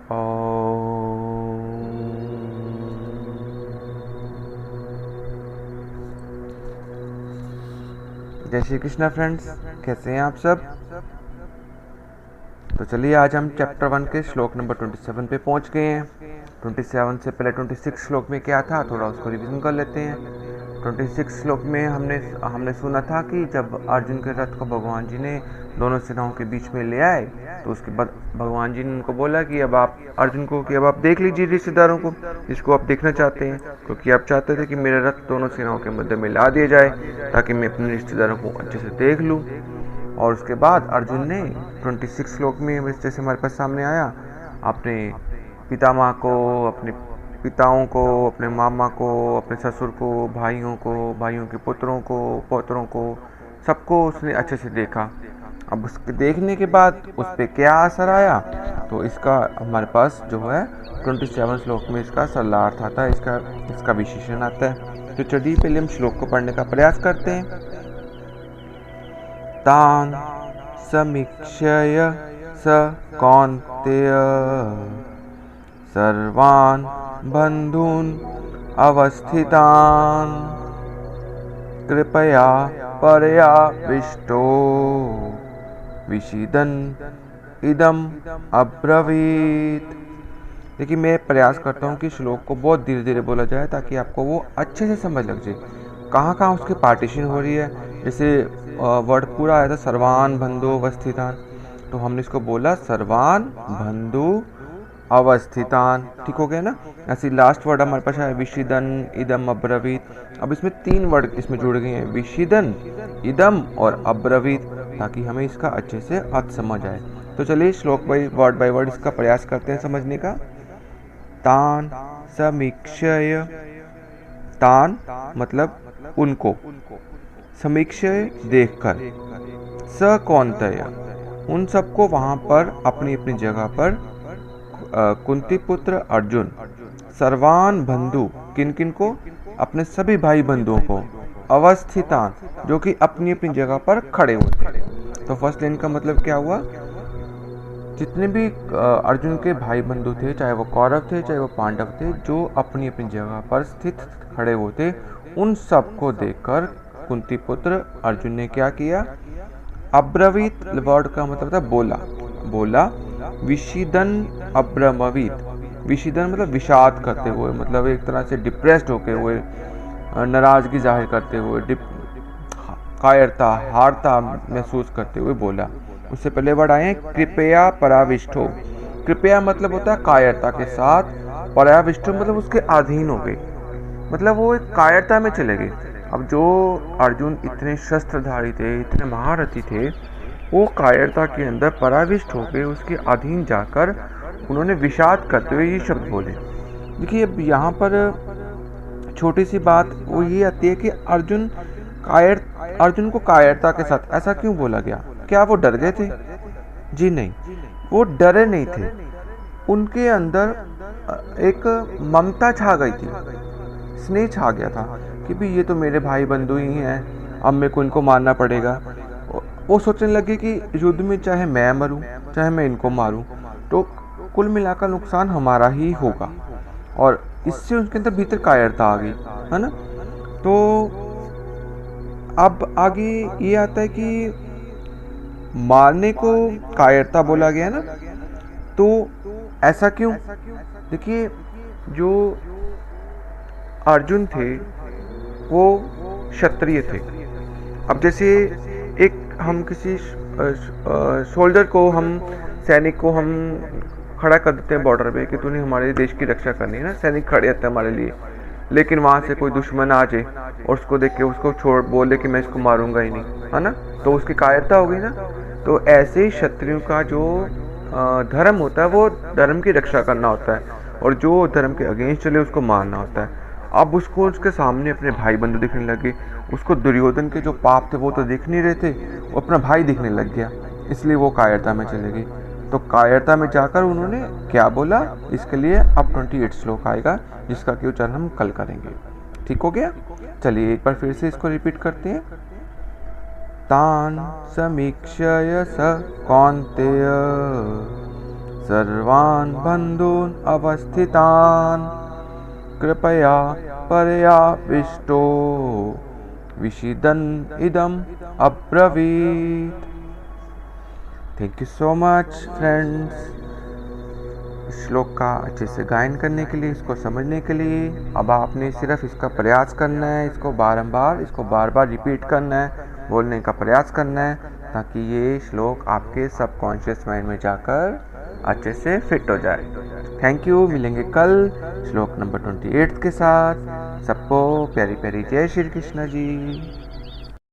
जय श्री कृष्णा फ्रेंड्स, कैसे हैं आप सब। तो चलिए आज हम चैप्टर 1 के श्लोक नंबर 27 पे पहुंच गए हैं। 27 से पहले 26 श्लोक में क्या था, थोड़ा उसको रिवीजन कर लेते हैं। 26 श्लोक में हमने सुना था कि जब अर्जुन के रथ को भगवान जी ने दोनों सेनाओं के बीच में ले आए, तो उसके बाद भगवान जी ने उनको बोला कि अब आप अर्जुन को कि अब आप देख लीजिए रिश्तेदारों को, जिसको आप देखना चाहते हैं, क्योंकि आप चाहते थे कि मेरा रथ दोनों सेनाओं के मध्य में ला दिया जाए ताकि मैं अपने रिश्तेदारों को अच्छे से देख लूँ। और उसके बाद अर्जुन ने 26 श्लोक में जैसे हमारे पास सामने आया, अपने पितामह को, अपने पिताओं को, अपने मामा को, अपने ससुर को, भाइयों के पुत्रों को, पौत्रों को, सबको उसने अच्छे से देखा। अब उसके देखने के बाद उस पर क्या असर आया, तो इसका हमारे पास जो है 27 श्लोक में इसका सरलार्थ आता है, इसका विशेषण आता है। तो चलिए पहले हम श्लोक को पढ़ने का प्रयास करते हैं। तान समीक्षय स कौन्तेय सर्वान् बन्धून् अवस्थितान् कृपया पर्याविष्टो विषीदन् इदम् अब्रवीत्। देखिए मैं प्रयास करता हूँ कि श्लोक को बहुत धीरे धीरे बोला जाए ताकि आपको वो अच्छे से समझ लग जाए कहाँ कहाँ उसकी पार्टीशन हो रही है। जैसे वर्ड पूरा आया था सर्वान बंधु अवस्थितान, तो हमने इसको बोला सर्वान बंधु अवस्थितान, ठीक हो गया ना। ऐसे लास्ट वर्ड हमारे पास है विषीदन इदम अब्रवीत। अब इसमें 3 वर्ड इसमें जुड़ गए हैं, विषीदन, इदम और अब्रवीत, ताकि हमें इसका अच्छे से अर्थ समझ आए। तो चलिए श्लोक बाय वर्ड इसका प्रयास करते हैं समझने का। तान समीक्षय, तान मतलब उनको, समीक्षय देखकर, स कौन्तेय उन सबको वहां पर अपनी अपनी जगह पर, कुंती पुत्र अर्जुन, सर्वान बंधु किन किन को, अपने सभी भाई बंधुओं को, अवस्थितान जो कि अपनी अपनी जगह पर खड़े हुए थे। तो फर्स्ट लाइन का मतलब क्या हुआ, जितने भी अर्जुन के भाई बंधु थे, चाहे वो कौरव थे चाहे वो पांडव थे, जो अपनी अपनी जगह पर स्थित खड़े हुए थे, उन सबको देखकर कुंती पुत्र अर्जुन ने क्या किया, अब्रवीत वर्ड का मतलब था बोला। विषीदन अब्रमवीत, विषीदन मतलब विषाद करते हुए, मतलब एक तरह से डिप्रेस्ड होते हुए, नाराजगी जाहिर करते हुए, कायरता, हारता महसूस करते हुए बोला। उससे पहले वर्ड आए हैं कृपया पराविष्टो। कृपया मतलब होता है कायरता के साथ, पराविष्टो मतलब उसके अधीन हो गए, मतलब वो एक कायरता में चले गए। अब जो अर्जुन इतने शस्त्रधारी थे, इतने महारथी थे, वो कायरता के अंदर पराविष्ट हो गए, उसके अधीन जाकर उन्होंने विषाद करते हुए ये शब्द बोले। देखिए अब यहाँ पर छोटी सी बात वो ये आती है कि अर्जुन को कायरता के साथ ऐसा क्यों बोला गया। क्या वो डर गए थे? जी नहीं, वो डरे नहीं थे, उनके अंदर एक ममता छा गई थी, स्नेह छा गया था कि भी ये तो मेरे भाई बंधु ही हैं, अब मेरे को इनको मारना पड़ेगा। वो सोचने लगे कि युद्ध में चाहे मैं मरूं चाहे मैं इनको मारूं, तो कुल मिलाकर नुकसान हमारा ही होगा, और इससे उनके अंदर भीतर कायरता आ गई, है ना। तो अब आगे ये आता है कि मारने को कायरता बोला गया ना, तो ऐसा क्यों। देखिए जो अर्जुन थे वो क्षत्रिय थे। अब जैसे एक हम किसी सोल्जर को, हम सैनिक को हम खड़ा कर देते हैं बॉर्डर पे कि तूने हमारे देश की रक्षा करनी है ना, सैनिक खड़े रहते हैं हमारे लिए, लेकिन वहाँ से कोई दुश्मन आ जाए और उसको देख के उसको छोड़ बोले कि मैं इसको मारूंगा ही नहीं, है ना, तो उसकी कायरता हो गई ना। तो ऐसे ही क्षत्रियों का जो धर्म होता है वो धर्म की रक्षा करना होता है, और जो धर्म के अगेंस्ट चले उसको मारना होता है। अब उसको उसके सामने अपने भाई बंधु दिखने लगे, उसको दुर्योधन के जो पाप थे वो तो दिख नहीं रहे थे, वो अपना भाई दिखने लग गया, इसलिए वो कायरता में चले गए। तो कायरता में जाकर उन्होंने क्या बोला, इसके लिए अब 28 श्लोक आएगा जिसका कि उच्चारण हम कल करेंगे। ठीक हो गया। चलिए एक बार फिर से इसको रिपीट करते हैं। तान समीक्षय स कौन्तेय सर्वान् बन्धून् अवस्थितान् कृपया पर्याविष्टो विषिदन् इदम् अब्रवीत्। Thank you so much friends, श्लोक का अच्छे से गायन करने के लिए, इसको समझने के लिए। अब आपने सिर्फ इसका प्रयास करना है, इसको बार बार रिपीट करना है, बोलने का प्रयास करना है, ताकि ये श्लोक आपके सबकॉन्शियस माइंड में जाकर अच्छे से फिट हो जाए। थैंक यू, मिलेंगे कल श्लोक नंबर 28 के साथ। सबको प्यारी प्यारी जय श्री कृष्ण जी।